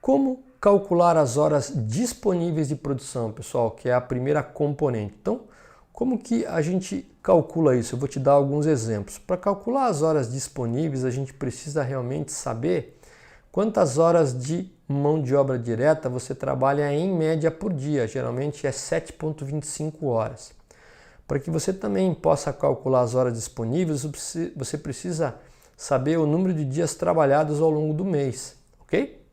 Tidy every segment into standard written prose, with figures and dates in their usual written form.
Como calcular as horas disponíveis de produção, pessoal, que é a primeira componente. Então, como que a gente calcula isso? Eu vou te dar alguns exemplos. Para calcular as horas disponíveis, a gente precisa realmente saber quantas horas de mão de obra direta você trabalha em média por dia. Geralmente é 7,25 horas. Para que você também possa calcular as horas disponíveis, você precisa saber o número de dias trabalhados ao longo do mês, ok?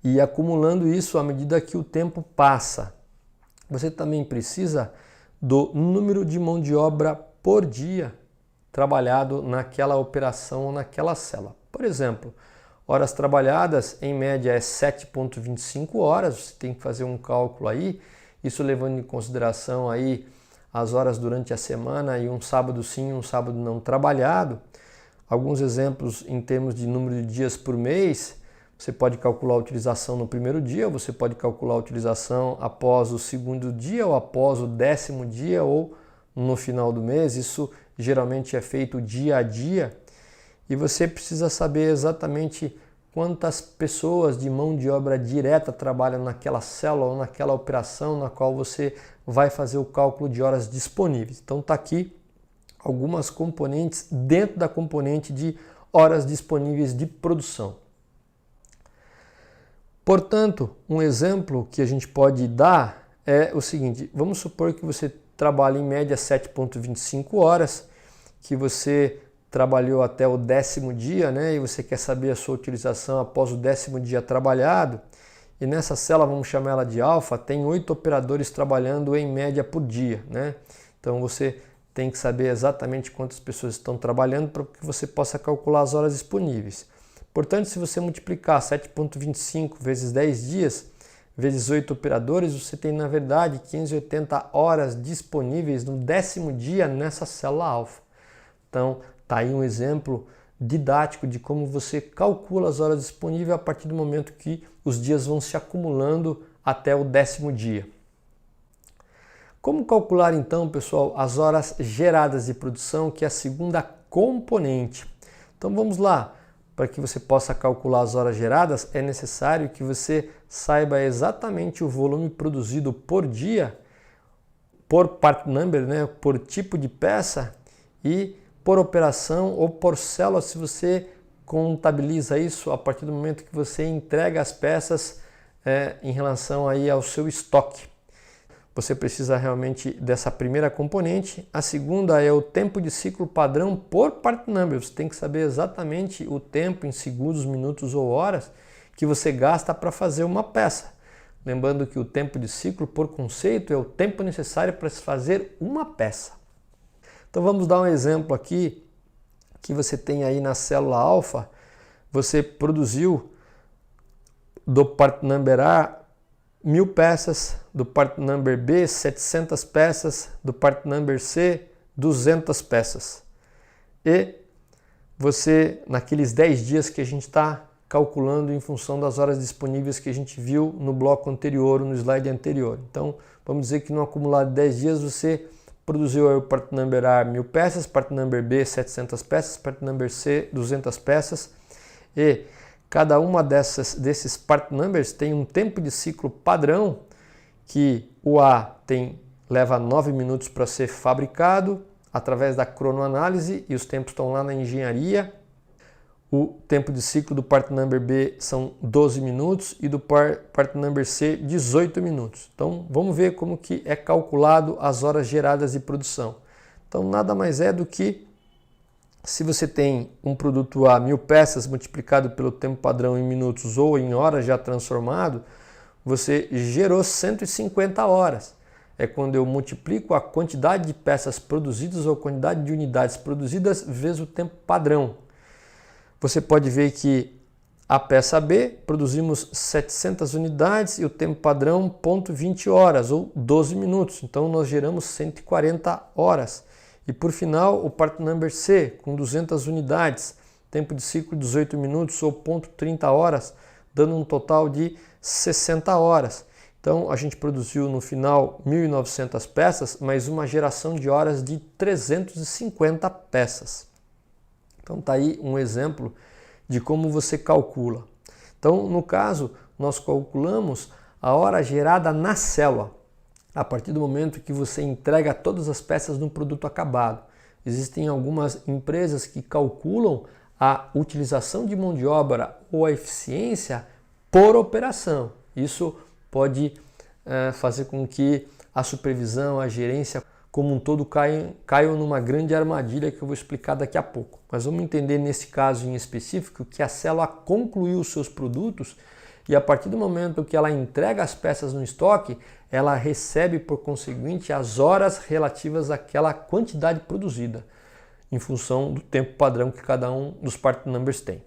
E acumulando isso à medida que o tempo passa. Você também precisa do número de mão de obra por dia trabalhado naquela operação ou naquela célula. Por exemplo, horas trabalhadas em média é 7,25 horas, você tem que fazer um cálculo aí, isso levando em consideração aí as horas durante a semana e um sábado sim, um sábado não trabalhado. Alguns exemplos em termos de número de dias por mês. Você pode calcular a utilização no primeiro dia, você pode calcular a utilização após o segundo dia ou após o 10º dia ou no final do mês. Isso geralmente é feito dia a dia e você precisa saber exatamente quantas pessoas de mão de obra direta trabalham naquela célula ou naquela operação na qual você vai fazer o cálculo de horas disponíveis. Então está aqui algumas componentes dentro da componente de horas disponíveis de produção. Portanto, um exemplo que a gente pode dar é o seguinte: vamos supor que você trabalha em média 7,25 horas, que você trabalhou até o 10º dia, né? E você quer saber a sua utilização após o 10º dia trabalhado. E nessa célula, vamos chamar ela de alfa, tem 8 operadores trabalhando em média por dia, né? Então você tem que saber exatamente quantas pessoas estão trabalhando para que você possa calcular as horas disponíveis. Portanto, se você multiplicar 7,25 vezes 10 dias, vezes 8 operadores, você tem, na verdade, 580 horas disponíveis no 10º dia nessa célula alfa. Então, está aí um exemplo didático de como você calcula as horas disponíveis a partir do momento que os dias vão se acumulando até o 10º dia. Como calcular, então, pessoal, as horas geradas de produção, que é a segunda componente? Então, vamos lá. Para que você possa calcular as horas geradas, é necessário que você saiba exatamente o volume produzido por dia, por part number, né, por tipo de peça e por operação ou por célula, se você contabiliza isso a partir do momento que você entrega as peças em relação aí ao seu estoque. Você precisa realmente dessa primeira componente. A segunda é o tempo de ciclo padrão por part number. Você tem que saber exatamente o tempo em segundos, minutos ou horas que você gasta para fazer uma peça. Lembrando que o tempo de ciclo, por conceito, é o tempo necessário para se fazer uma peça. Então vamos dar um exemplo aqui que você tem aí na célula alfa. Você produziu do part number A 1000 peças, do part number B 700 peças, do part number C 200 peças. E você, naqueles 10 dias que a gente está calculando em função das horas disponíveis que a gente viu no bloco anterior, no slide anterior. Então, vamos dizer que no acumulado de 10 dias você produziu o part number A 1000 peças, part number B 700 peças, part number C 200 peças e cada uma desses part numbers tem um tempo de ciclo padrão que o A leva 9 minutos para ser fabricado através da cronoanálise e os tempos estão lá na engenharia. O tempo de ciclo do part number B são 12 minutos e do part number C 18 minutos. Então vamos ver como que é calculado as horas geradas de produção. Então nada mais é do que se você tem um produto A 1000 peças multiplicado pelo tempo padrão em minutos ou em horas já transformado, você gerou 150 horas. É quando eu multiplico a quantidade de peças produzidas ou a quantidade de unidades produzidas vezes o tempo padrão. Você pode ver que a peça B produzimos 700 unidades e o tempo padrão 0,20 horas ou 12 minutos. Então nós geramos 140 horas. E por final, o part number C, com 200 unidades, tempo de ciclo 18 minutos ou 0,30 horas, dando um total de 60 horas. Então, a gente produziu no final 1.900 peças, mais uma geração de horas de 350 peças. Então, está aí um exemplo de como você calcula. Então, no caso, nós calculamos a hora gerada na célula, a partir do momento que você entrega todas as peças no produto acabado. Existem algumas empresas que calculam a utilização de mão de obra ou a eficiência por operação. Isso pode fazer com que a supervisão, a gerência como um todo caiam numa grande armadilha que eu vou explicar daqui a pouco. Mas vamos entender nesse caso em específico que a célula concluiu os seus produtos e a partir do momento que ela entrega as peças no estoque, ela recebe por conseguinte as horas relativas àquela quantidade produzida, em função do tempo padrão que cada um dos part numbers tem.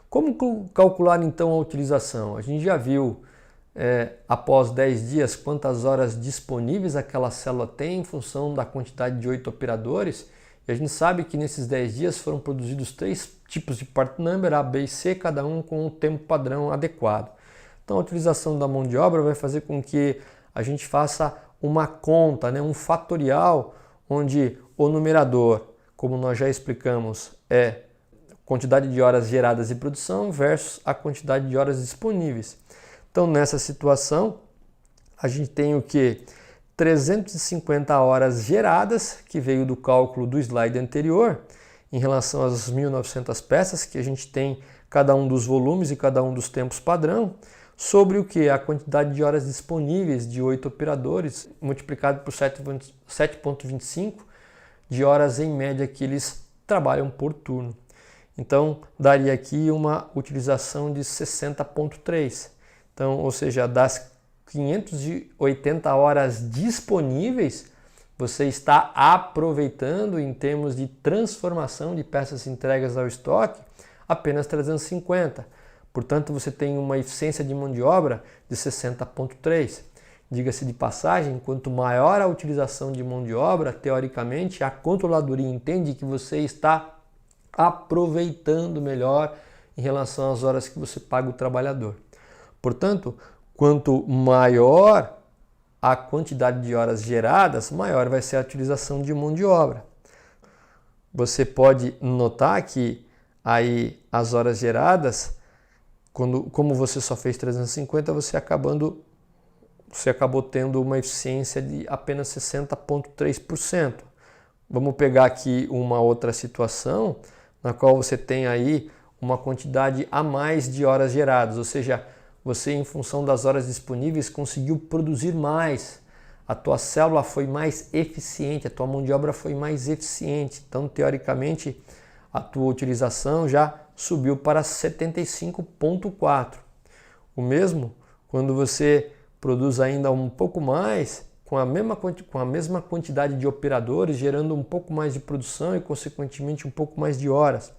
Como calcular então a utilização? A gente já viu após 10 dias quantas horas disponíveis aquela célula tem em função da quantidade de 8 operadores, e a gente sabe que nesses 10 dias foram produzidos 3 tipos de part number, A, B e C, cada um com o tempo padrão adequado. Então a utilização da mão de obra vai fazer com que a gente faça uma conta, um fatorial, onde o numerador, como nós já explicamos, é quantidade de horas geradas em produção versus a quantidade de horas disponíveis. Então, nessa situação, a gente tem o que? 350 horas geradas, que veio do cálculo do slide anterior, em relação às 1.900 peças, que a gente tem cada um dos volumes e cada um dos tempos padrão, sobre o que? A quantidade de horas disponíveis de 8 operadores, multiplicado por 7,25 de horas em média que eles trabalham por turno. Então, daria aqui uma utilização de 60,3. Então, ou seja, das 580 horas disponíveis, você está aproveitando em termos de transformação de peças entregas ao estoque apenas 350. Portanto, você tem uma eficiência de mão de obra de 60,3. Diga-se de passagem, quanto maior a utilização de mão de obra, teoricamente, a controladoria entende que você está aproveitando melhor em relação às horas que você paga o trabalhador. Portanto, quanto maior a quantidade de horas geradas, maior vai ser a utilização de mão de obra. Você pode notar que aí as horas geradas, como você só fez 350, você acabou tendo uma eficiência de apenas 60,3%. Vamos pegar aqui uma outra situação, na qual você tem aí uma quantidade a mais de horas geradas, ou seja, você, em função das horas disponíveis, conseguiu produzir mais. A tua célula foi mais eficiente, a tua mão de obra foi mais eficiente. Então, teoricamente, a tua utilização já subiu para 75,4. O mesmo quando você produz ainda um pouco mais, com a mesma quantidade de operadores, gerando um pouco mais de produção e, consequentemente, um pouco mais de horas,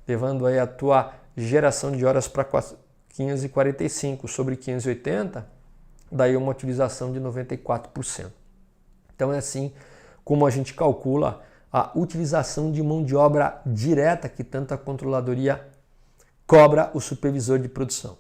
levando aí a tua geração de horas para 545 sobre 580, daí uma utilização de 94%. Então é assim como a gente calcula a utilização de mão de obra direta que tanto a controladoria cobra o supervisor de produção.